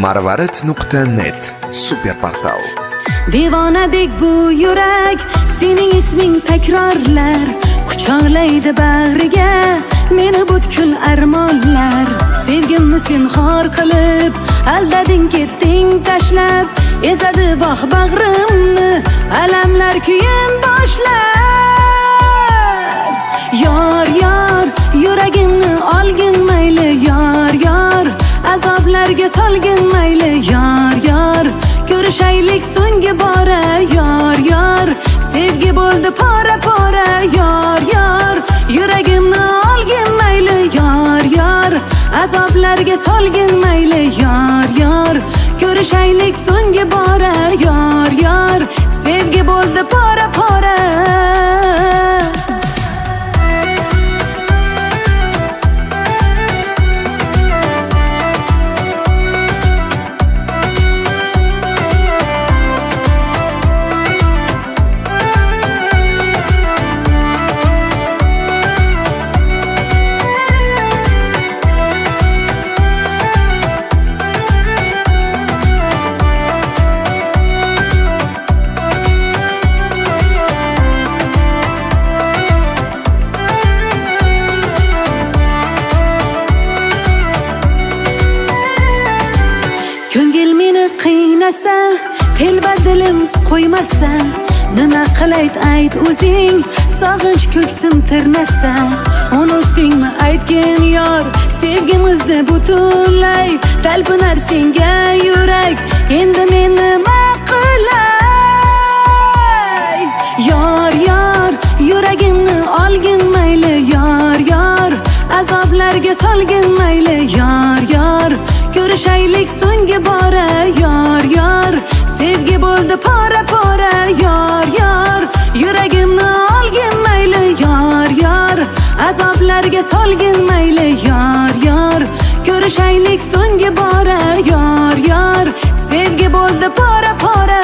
marvarid.net super portal. Devonadek bu yurak sening isming takrorlar, quchoqlaydi bag'riga meni butkul armonlar. Sevgimni sen xor qilib aldading, ketding tashlab, ezadi bog' bag'rimni alamlar keyin boshlar. Yor yor yuragimni olgin mayli, yor yor azoblarga solgin mayli, yor yor ko'rishaylik so'nggi bora, yor yor sevgi bo'ldi pora pora, yor yor yuragimni olgin mayli, yor yor azoblarga solgin mayli, yor yor ko'rishaylik so'nggi bora, yor yor sevgi bo'ldi pora pora. Ko'ngil meni qiynasa, telba dilim qo'ymasa, nima qilayt ayt o'zing, sog'inch ko'ksim tirnasa. Unutdingmi aytgin yor, sevgimizni butunlay, talpinar senga yurak, endi men nima qilay? Yor yor yuragimni olgin mayli, yor yor azoblarga solgin mayli, yor yor ko'rishaylik so'nggi bora, yor yor sevgi bo'ldi pora pora, yor yor yuragimni olgin mayli, yor yor azoblarga solgin mayli, yor yor ko'rishaylik so'nggi bora, yor yor sevgi bo'ldi pora pora.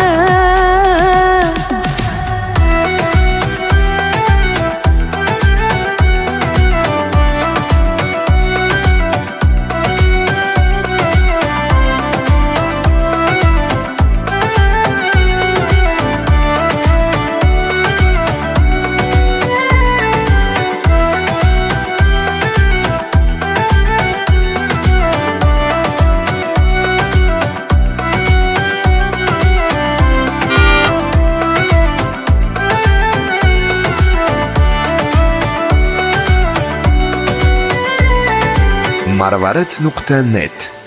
marvarid.net